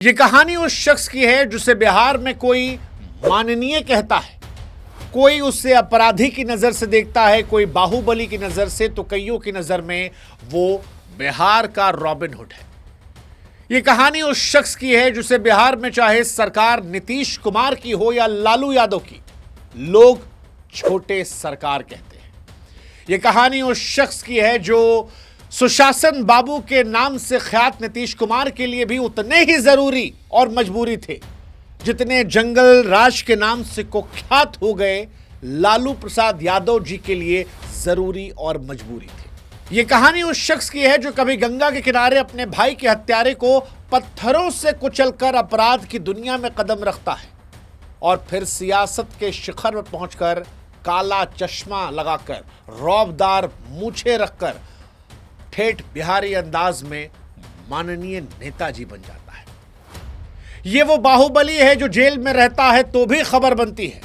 ये कहानी उस शख्स की है जिसे बिहार में कोई माननीय कहता है, कोई उससे अपराधी की नजर से देखता है, कोई बाहुबली की नजर से, तो कईयों की नजर में वो बिहार का रॉबिन हुड है। ये कहानी उस शख्स की है जिसे बिहार में चाहे सरकार नीतीश कुमार की हो या लालू यादव की, लोग छोटे सरकार कहते हैं। ये कहानी उस शख्स की है जो सुशासन बाबू के नाम से ख्यात नीतीश कुमार के लिए भी उतने ही जरूरी और मजबूरी थे जितने जंगल राज के नाम से कुख्यात हो गए लालू प्रसाद यादव जी के लिए जरूरी और मजबूरी थे। यह कहानी उस शख्स की है जो कभी गंगा के किनारे अपने भाई के हत्यारे को पत्थरों से कुचलकर अपराध की दुनिया में कदम रखता है और फिर सियासत के शिखर में पहुंचकर काला चश्मा लगाकर, रौबदार मूछें रखकर ठेठ बिहारी अंदाज में माननीय नेताजी बन जाता है। यह वो बाहुबली है जो जेल में रहता है तो भी खबर बनती है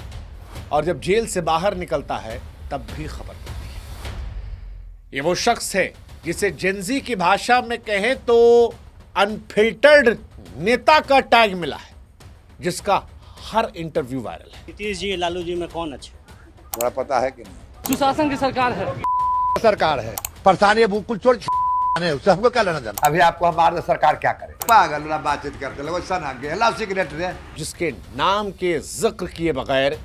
और जब जेल से बाहर निकलता है तब भी खबर बनती है। यह वो शख्स है जिसे जेनजी की भाषा में कहें तो अनफिल्टर्ड नेता का टैग मिला है, जिसका हर इंटरव्यू वायरल है। नीतीश जी लालू जी में कौन अच्छे? थोड़ा पता है कि नहीं? सुशासन की सरकार है। सरकार है परेशानी बिल्कुल छोड़ उससे हमको क्या लेना देना। अभी आपको हमारे सरकार क्या करे? पागल ना बातचीत करते लोग सिगरेट रे। जिसके नाम के जिक्र किए बगैर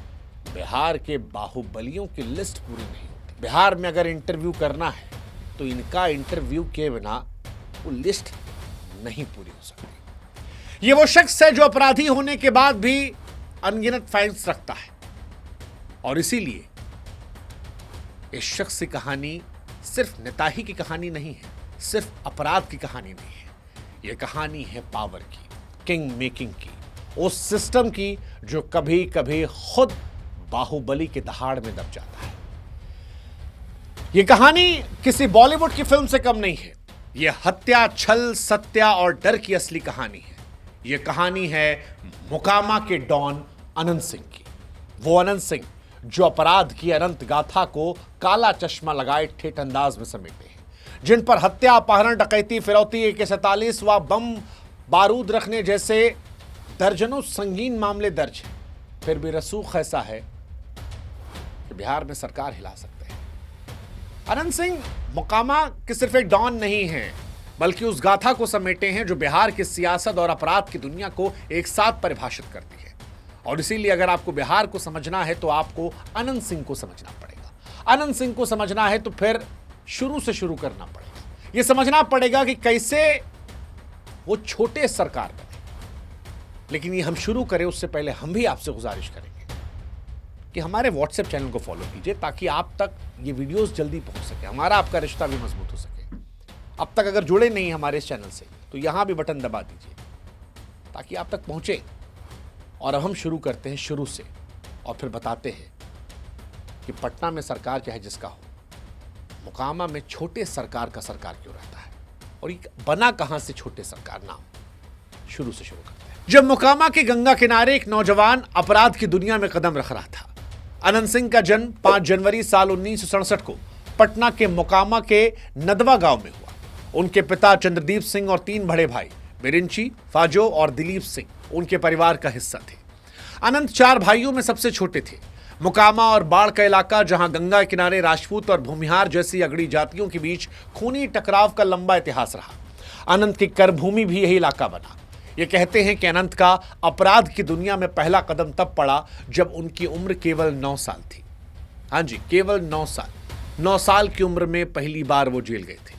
बिहार के बाहुबलियों की लिस्ट पूरी नहीं होती। बिहार में अगर इंटरव्यू करना है तो इनका इंटरव्यू के बिना वो लिस्ट नहीं पूरी हो सकती। ये वो शख्स है जो अपराधी होने के बाद भी अनगिनत फाइल्स रखता है और इसीलिए इस शख्स की कहानी सिर्फ नेताही की कहानी नहीं है, सिर्फ अपराध की कहानी नहीं है। यह कहानी है पावर की, किंग मेकिंग की, उस सिस्टम की जो कभी कभी खुद बाहुबली के दहाड़ में दब जाता है। यह कहानी किसी बॉलीवुड की फिल्म से कम नहीं है। यह हत्या, छल, सत्या और डर की असली कहानी है। यह कहानी है मोकामा के डॉन अनंत सिंह की। वो अनंत सिंह जो अपराध की अनंत गाथा को काला चश्मा लगाए ठेठ अंदाज में समेटे हैं, जिन पर हत्या, अपहरण, डकैती, फिरौती, AK-47 व बम बारूद रखने जैसे दर्जनों संगीन मामले दर्ज हैं, फिर भी रसूख ऐसा है कि बिहार में सरकार हिला सकते हैं। अनंत सिंह मोकामा के सिर्फ एक डॉन नहीं है, बल्कि उस गाथा को समेटे हैं जो बिहार की सियासत और अपराध की दुनिया को एक साथ परिभाषित करती है। और इसीलिए अगर आपको बिहार को समझना है तो आपको अनंत सिंह को समझना पड़ेगा। अनंत सिंह को समझना है तो फिर शुरू से शुरू करना पड़ेगा। यह समझना पड़ेगा कि कैसे वो छोटे सरकार बने। लेकिन ये हम शुरू करें उससे पहले हम भी आपसे गुजारिश करेंगे कि हमारे व्हाट्सएप चैनल को फॉलो कीजिए ताकि आप तक ये वीडियोस जल्दी पहुंच सके, हमारा आपका रिश्ता भी मजबूत हो सके। अब तक अगर जुड़े नहीं हमारे इस चैनल से तो यहां भी बटन दबा दीजिए ताकि आप तक पहुंचे। और अब हम शुरू करते हैं शुरू से और फिर बताते हैं कि पटना में सरकार चाहे जिसका हो, मोकामा में छोटे सरकार का सरकार क्यों रहता है और ये बना कहां से छोटे सरकार नाम। शुरू से शुरू करते हैं। जब मोकामा के गंगा किनारे एक नौजवान अपराध की दुनिया में कदम रख रहा था। अनंत सिंह का जन्म 5 जनवरी साल 1967 को पटना के मोकामा के नदवा गांव में हुआ। उनके पिता चंद्रदीप सिंह और 3 बड़े भाई बिरिंची, फाजो और दिलीप सिंह उनके परिवार का हिस्सा थे। अनंत 4 भाइयों में सबसे छोटे थे। मोकामा और बाढ़ का इलाका, जहां गंगा किनारे राजपूत और भूमिहार जैसी अगड़ी जातियों के बीच खूनी टकराव का लंबा इतिहास रहा। अनंत की करभूमि भी यही इलाका बना। ये कहते हैं कि अनंत का अपराध की दुनिया में पहला कदम तब पड़ा जब उनकी उम्र केवल 9 साल थी। हाँ जी, केवल 9 साल। 9 साल की उम्र में पहली बार वो जेल गए थे।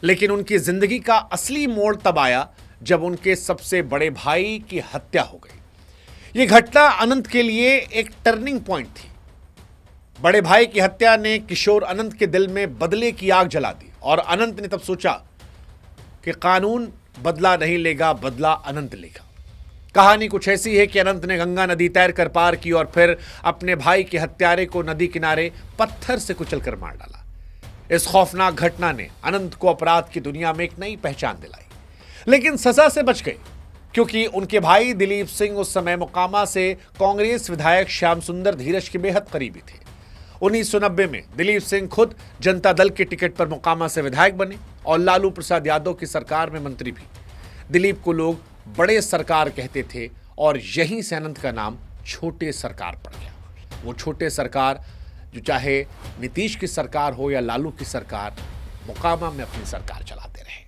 लेकिन उनकी जिंदगी का असली मोड़ तब आया जब उनके सबसे बड़े भाई की हत्या हो गई। यह घटना अनंत के लिए एक टर्निंग पॉइंट थी। बड़े भाई की हत्या ने किशोर अनंत के दिल में बदले की आग जला दी और अनंत ने तब सोचा कि कानून बदला नहीं लेगा, बदला अनंत लेगा। कहानी कुछ ऐसी है कि अनंत ने गंगा नदी तैर कर पार की और फिर अपने भाई के हत्यारे को नदी किनारे पत्थर से कुचलकर मार डाला। इस खौफनाक घटना ने अनंत को अपराध की दुनिया में एक नई पहचान दिलाई। लेकिन सजा से बच गए क्योंकि उनके भाई दिलीप सिंह उस समय मोकामा से कांग्रेस विधायक श्याम सुंदर धीरज के बेहद करीबी थे। 1990 में दिलीप सिंह खुद जनता दल के टिकट पर मोकामा से विधायक बने और लालू प्रसाद यादव की सरकार में मंत्री भी। दिलीप को लोग बड़े सरकार कहते थे और यहीं से अनंत का नाम छोटे सरकार पड़ गया। वो छोटे सरकार जो चाहे नीतीश की सरकार हो या लालू की सरकार, मोकामा में अपनी सरकार चलाते रहे।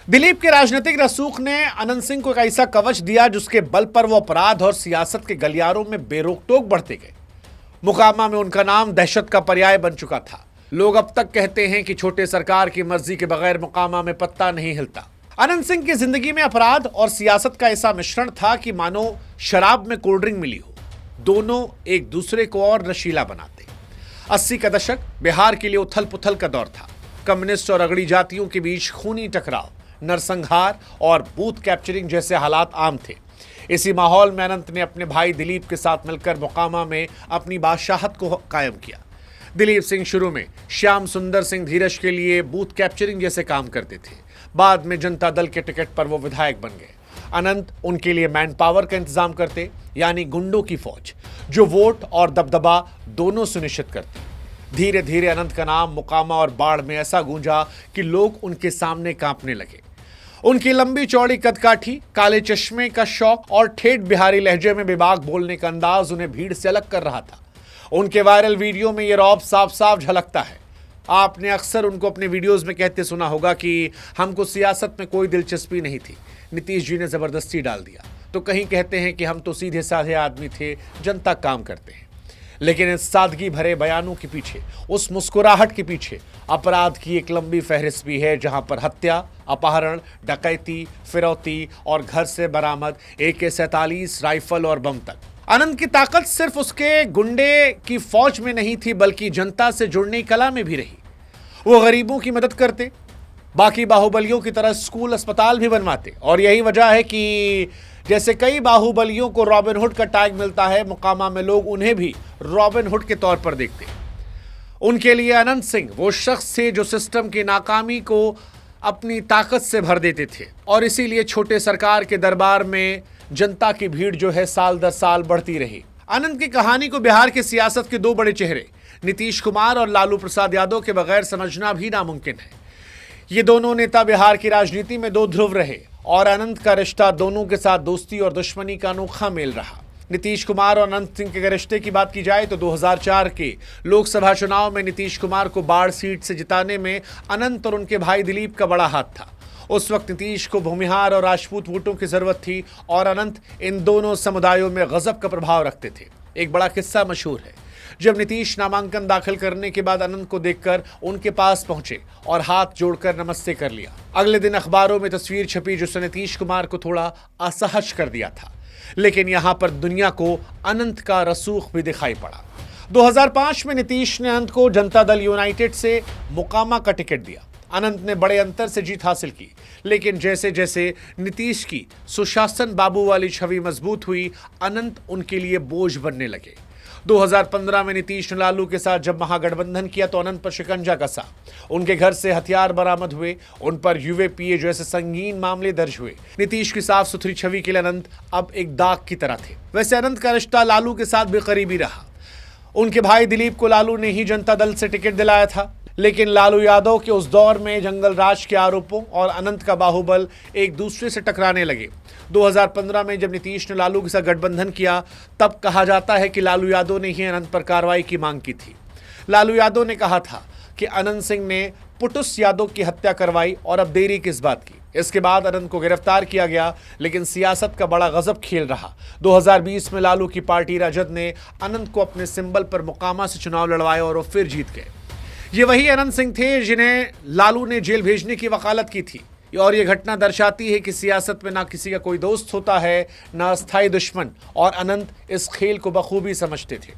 दिलीप के राजनीतिक रसूख ने अनंत सिंह को एक ऐसा कवच दिया जिसके बल पर वो अपराध और सियासत के गलियारों में बेरोक टोक बढ़ते गए। मोकामा में उनका नाम दहशत का पर्याय बन चुका था। लोग अब तक कहते हैं कि छोटे सरकार की मर्जी के बगैर मोकामा में पत्ता नहीं हिलता। अनंत सिंह की जिंदगी में अपराध और सियासत का ऐसा मिश्रण था कि मानो शराब में कोल्ड ड्रिंक मिली हो। दोनों एक दूसरे को और नशीला बनाते। 80 का दशक बिहार के लिए उथल पुथल का दौर था। कम्युनिस्ट और अगड़ी जातियों के बीच खूनी टकराव, नरसंहार और बूथ कैप्चरिंग जैसे हालात आम थे। इसी माहौल में अनंत ने अपने भाई दिलीप के साथ मिलकर मोकामा में अपनी बादशाहत को कायम किया। दिलीप सिंह शुरू में श्याम सुंदर सिंह धीरज के लिए बूथ कैप्चरिंग जैसे काम करते थे। बाद में जनता दल के टिकट पर वो विधायक बन गए। अनंत उनके लिए मैन पावर का इंतजाम करते, यानी गुंडों की फौज जो वोट और दबदबा दोनों सुनिश्चित करती। धीरे धीरे अनंत का नाम मोकामा और बाढ़ में ऐसा गूंजा कि लोग उनके सामने कांपने लगे। उनकी लंबी चौड़ी कदकाठी, काले चश्मे का शौक और ठेठ बिहारी लहजे में बेबाक बोलने का अंदाज उन्हें भीड़ से अलग कर रहा था। उनके वायरल वीडियो में यह रौब साफ साफ झलकता है। आपने अक्सर उनको अपने वीडियोस में कहते सुना होगा कि हमको सियासत में कोई दिलचस्पी नहीं थी, नीतीश जी ने जबरदस्ती डाल दिया। तो कहीं कहते हैं कि हम तो सीधे साधे आदमी थे, जनता काम करते हैं। लेकिन इस सादगी भरे बयानों के पीछे, उस मुस्कुराहट के पीछे अपराध की एक लंबी फहरिस्त भी है, जहां पर हत्या, अपहरण, डकैती, फिरौती और घर से बरामद AK-47 राइफल और बम तक। अनंत की ताकत सिर्फ उसके गुंडे की फौज में नहीं थी, बल्कि जनता से जुड़ने की कला में भी रही। वो गरीबों की मदद करते, बाकी बाहुबलियों की तरह स्कूल अस्पताल भी बनवाते। और यही वजह है कि जैसे कई बाहुबलियों को रॉबिन हुड का टैग मिलता है, मोकामा में लोग उन्हें भी रॉबिन हुड के तौर पर देखते। उनके लिए अनंत सिंह वो शख्स थे जो सिस्टम की नाकामी को अपनी ताकत से भर देते थे। और इसीलिए छोटे सरकार के दरबार में जनता की भीड़ जो है साल दर साल बढ़ती रही। अनंत की कहानी को बिहार की सियासत के दो बड़े चेहरे नीतीश कुमार और लालू प्रसाद यादव के बगैर समझना भी नामुमकिन है। ये दोनों नेता बिहार की राजनीति में दो ध्रुव रहे और अनंत का रिश्ता दोनों के साथ दोस्ती और दुश्मनी का अनोखा मेल रहा। नीतीश कुमार और अनंत सिंह के रिश्ते की बात की जाए तो 2004 के लोकसभा चुनाव में नीतीश कुमार को बाढ़ सीट से जिताने में अनंत और उनके भाई दिलीप का बड़ा हाथ था। उस वक्त नीतीश को भूमिहार और राजपूत वोटों की जरूरत थी और अनंत इन दोनों समुदायों में गजब का प्रभाव रखते थे। एक बड़ा किस्सा मशहूर है। जब नीतीश नामांकन दाखिल करने के बाद अनंत को देखकर उनके पास पहुंचे और हाथ जोड़कर नमस्ते कर लिया। अगले दिन अखबारों में तस्वीर छपी जिसने नीतीश कुमार को थोड़ा असहज कर दिया था। लेकिन यहां पर दुनिया को अनंत का रसूख भी दिखाई पड़ा। 2005 में नीतीश ने अनंत को जनता दल यूनाइटेड से मोकामा का टिकट दिया। अनंत ने बड़े अंतर से जीत हासिल की, लेकिन जैसे जैसे नीतीश की सुशासन बाबू वाली छवि मजबूत हुई, अनंत उनके लिए बोझ बनने लगे। 2015 में नीतीश ने लालू के साथ जब महागठबंधन किया तो अनंत पर शिकंजा कसा। उनके घर से हथियार बरामद हुए, उन पर UAPA जैसे संगीन मामले दर्ज हुए। नीतीश की साफ सुथरी छवि के लिए अनंत अब एक दाग की तरह थे। वैसे अनंत का रिश्ता लालू के साथ भी करीबी रहा। उनके भाई दिलीप को लालू ने ही जनता दल से टिकट दिलाया था, लेकिन लालू यादव के उस दौर में जंगल राज के आरोपों और अनंत का बाहुबल एक दूसरे से टकराने लगे। 2015 में जब नीतीश ने लालू के साथ गठबंधन किया, तब कहा जाता है कि लालू यादव ने ही अनंत पर कार्रवाई की मांग की थी। लालू यादव ने कहा था कि अनंत सिंह ने पुटुस यादव की हत्या करवाई और अब देरी किस बात की। इसके बाद अनंत को गिरफ्तार किया गया, लेकिन सियासत का बड़ा गजब खेल रहा। 2020 में लालू की पार्टी राजद ने अनंत को अपने सिंबल पर मोकामा से चुनाव लड़वाया और वो फिर जीत गए। ये वही अनंत सिंह थे जिन्हें लालू ने जेल भेजने की वकालत की थी। और ये घटना दर्शाती है कि सियासत में ना किसी का कोई दोस्त होता है, ना अस्थायी दुश्मन, और अनंत इस खेल को बखूबी समझते थे।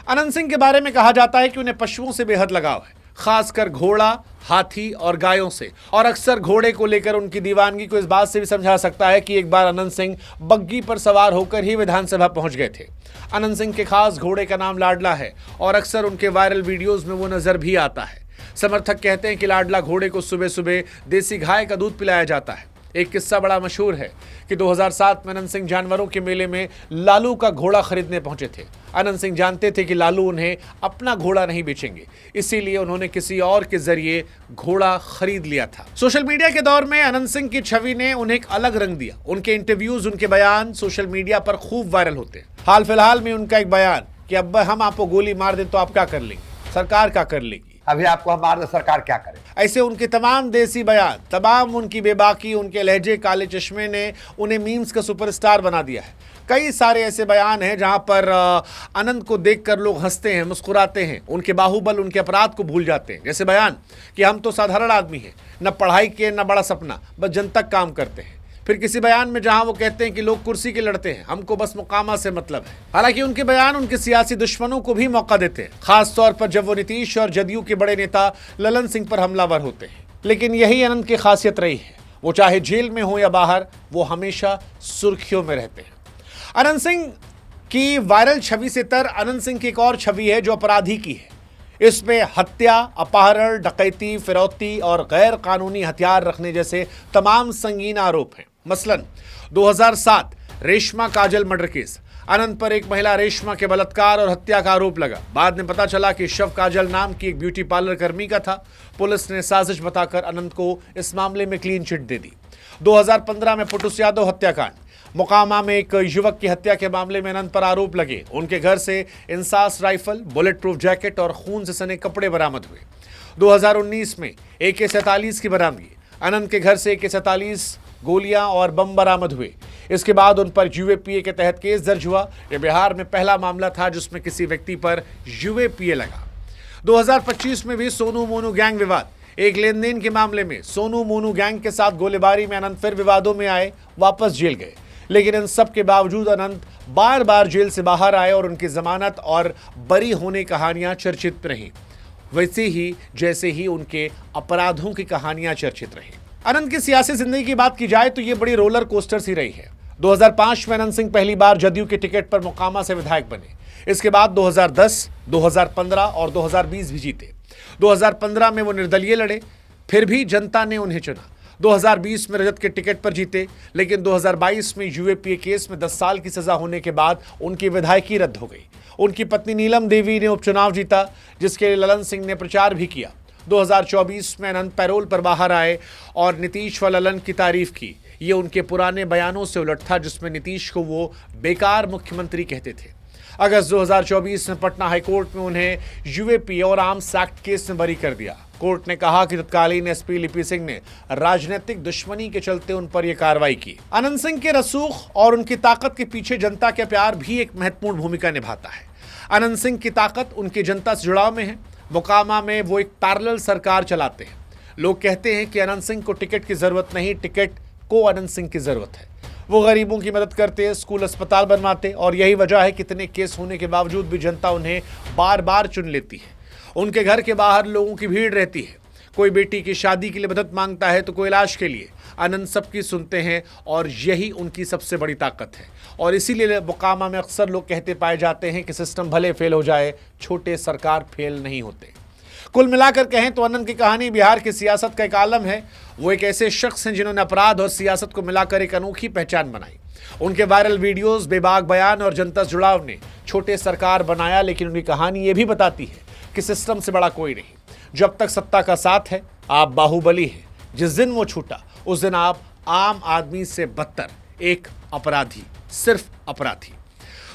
अनंत सिंह के बारे में कहा जाता है कि उन्हें पशुओं से बेहद लगाव है, खासकर घोड़ा, हाथी और गायों से। और अक्सर घोड़े को लेकर उनकी दीवानगी को इस बात से भी समझा सकता है कि एक बार अनंत सिंह बग्गी पर सवार होकर ही विधानसभा पहुंच गए थे। अनंत सिंह के खास घोड़े का नाम लाडला है और अक्सर उनके वायरल वीडियोस में वो नजर भी आता है। समर्थक कहते हैं कि लाडला घोड़े को सुबह सुबह देसी गाय का दूध पिलाया जाता है। एक किस्सा बड़ा मशहूर है कि 2007 में अनंत सिंह जानवरों के मेले में लालू का घोड़ा खरीदने पहुंचे थे। अनंत सिंह जानते थे कि लालू उन्हें अपना घोड़ा नहीं बेचेंगे, इसीलिए उन्होंने किसी और के जरिए घोड़ा खरीद लिया था। सोशल मीडिया के दौर में अनंत सिंह की छवि ने उन्हें एक अलग रंग दिया। उनके इंटरव्यूज, उनके बयान सोशल मीडिया पर खूब वायरल होते हैं। हाल फिलहाल में उनका एक बयान कि अब हम आपको गोली मार दें तो आप क्या कर लेंगे, सरकार क्या कर लेगी, अभी आपको हम मार दे सरकार क्या करे। ऐसे उनके तमाम देसी बयान, तमाम उनकी बेबाकी, उनके लहजे, काले चश्मे ने उन्हें मीम्स का सुपरस्टार बना दिया है। कई सारे ऐसे बयान हैं जहां पर अनंत को देखकर लोग हंसते हैं, मुस्कुराते हैं, उनके बाहुबल, उनके अपराध को भूल जाते हैं। जैसे बयान कि हम तो साधारण आदमी हैं, न पढ़ाई के न बड़ा सपना, बस जनता काम करते हैं। फिर किसी बयान में जहां वो कहते हैं कि लोग कुर्सी के लड़ते हैं, हमको बस मुकामा से मतलब है। हालांकि उनके बयान उनके सियासी दुश्मनों को भी मौका देते हैं, खास तौर पर जब वो नीतीश और जदयू के बड़े नेता ललन सिंह पर हमलावर होते हैं। लेकिन यही अनंत की खासियत रही है, वो चाहे जेल में हो या बाहर, वो हमेशा सुर्खियों में रहते हैं। अनंत सिंह की वायरल छवि से तर अनंत सिंह की एक और छवि है जो अपराधी की है। इसमें हत्या, अपहरण, डकैती, फिरौती और गैर कानूनी हथियार रखने जैसे तमाम संगीन आरोप हैं। मसलन 2007 रेशमा काजल मर्डर केस, अनंत पर एक महिला रेशमा के बलात्कार और हत्या का आरोप लगा। बाद में पता चला कि शव काजल नाम की एक ब्यूटी पार्लर कर्मी का था। पुलिस ने साजिश बताकर अनंत को इस मामले में क्लीन चिट दे दी। 2015 में पुटुस यादव हत्याकांड, मोकामा में एक युवक की हत्या के मामले में अनंत पर आरोप लगे। उनके घर से INSAS rifle, bullet proof jacket और खून से सने कपड़े बरामद हुए। 2019 में AK-47 की बरामदगी, अनंत के घर से AK-47 गोलियां और बम बरामद हुए। इसके बाद उन पर UAPA के तहत केस दर्ज हुआ। यह बिहार में पहला मामला था जिसमें किसी व्यक्ति पर UAPA लगा। 2025 में भी सोनू मोनू गैंग विवाद, एक लेन देन के मामले में सोनू मोनू गैंग के साथ गोलीबारी में अनंत फिर विवादों में आए, वापस जेल गए। लेकिन इन सब के बावजूद अनंत बार बार जेल से बाहर आए और उनकी जमानत और बरी होने कहानियां चर्चित रहीं, वैसे ही जैसे ही उनके अपराधों की कहानियां चर्चित रहीं। अनंत की सियासी जिंदगी की बात की जाए तो ये बड़ी रोलर कोस्टर सी रही है। 2005 में अनंत सिंह पहली बार जदयू के टिकट पर मोकामा से विधायक बने। इसके बाद 2010, 2015 और 2020 भी जीते। 2015 में वो निर्दलीय लड़े, फिर भी जनता ने उन्हें चुना। 2020 में रजत के टिकट पर जीते, लेकिन 2022 में UAPA केस में 10 साल की सजा होने के बाद उनकी विधायकी रद्द हो गई। उनकी पत्नी नीलम देवी ने उपचुनाव जीता, जिसके लिए ललन सिंह ने प्रचार भी किया। 2024 में अनंत पैरोल पर बाहर आए और नीतीश व ललन की तारीफ की। ये उनके पुराने बयानों से उलट था जिसमें नीतीश को वो बेकार मुख्यमंत्री कहते थे। अगस्त 2024 में पटना हाईकोर्ट में उन्हें UAPA और आर्म्स एक्ट केस में बरी कर दिया। कोर्ट ने कहा कि तत्कालीन SP लिपि सिंह ने राजनीतिक दुश्मनी के चलते उन पर यह कार्रवाई की। अनंत सिंह के रसूख और उनकी ताकत के पीछे जनता का प्यार भी एक महत्वपूर्ण भूमिका निभाता है। अनंत सिंह की ताकत उनकी जनता से जुड़ाव में है। मोकामा में वो एक पैरेलल सरकार चलाते हैं। लोग कहते हैं कि अनंत सिंह को टिकट की जरूरत नहीं, टिकट को अनंत सिंह की जरूरत है। वो गरीबों की मदद करते, स्कूल अस्पताल बनवाते और यही वजह है कि इतने केस होने के बावजूद भी जनता उन्हें बार बार चुन लेती है। उनके घर के बाहर लोगों की भीड़ रहती है। कोई बेटी की शादी के लिए मदद मांगता है तो कोई इलाज के लिए। अनंत सबकी सुनते हैं और यही उनकी सबसे बड़ी ताकत है। और इसीलिए मोकामा में अक्सर लोग कहते पाए जाते हैं कि सिस्टम भले फेल हो जाए, छोटे सरकार फेल नहीं होते। कुल मिलाकर कहें तो अनंत की कहानी बिहार की सियासत का एक आलम है। वो एक ऐसे शख्स हैं जिन्होंने अपराध और सियासत को मिलाकर एक अनोखी पहचान बनाई। उनके वायरल वीडियोस, बेबाक बयान और जनता से जुड़ाव ने छोटे सरकार बनाया, लेकिन उनकी कहानी ये भी बताती है कि सिस्टम से बड़ा कोई नहीं। जब तक सत्ता का साथ है, आप बाहुबली हैं। जिस दिन वो छूटा, उस दिन आप आम आदमी से बदतर एक अपराधी, सिर्फ अपराधी।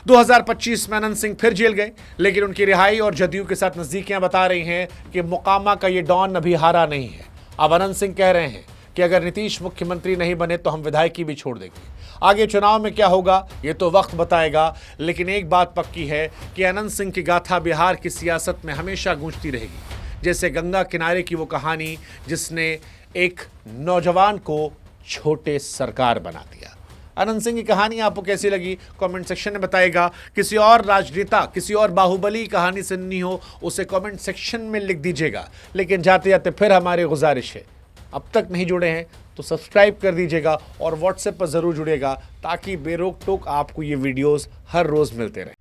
2025 में अनंत सिंह फिर जेल गए, लेकिन उनकी रिहाई और जदयू के साथ नजदीकियां बता रही हैं कि मोकामा का ये डॉन अभी हारा नहीं है। अब अनंत सिंह कह रहे हैं कि अगर नीतीश मुख्यमंत्री नहीं बने तो हम विधायकी भी छोड़ देंगे। आगे चुनाव में क्या होगा ये तो वक्त बताएगा, लेकिन एक बात पक्की है कि अनंत सिंह की गाथा बिहार की सियासत में हमेशा गूंजती रहेगी, जैसे गंगा किनारे की वो कहानी जिसने एक नौजवान को छोटे सरकार बना दिया। अनंत सिंह की कहानी आपको कैसी लगी कमेंट सेक्शन में बताइएगा। किसी और राजनेता, किसी और बाहुबली कहानी सुननी हो उसे कमेंट सेक्शन में लिख दीजिएगा। लेकिन जाते जाते फिर हमारी गुजारिश है, अब तक नहीं जुड़े हैं तो सब्सक्राइब कर दीजिएगा और व्हाट्सएप पर ज़रूर जुड़िएगा ताकि बेरोक टोक आपको ये वीडियोस हर रोज़ मिलते रहें।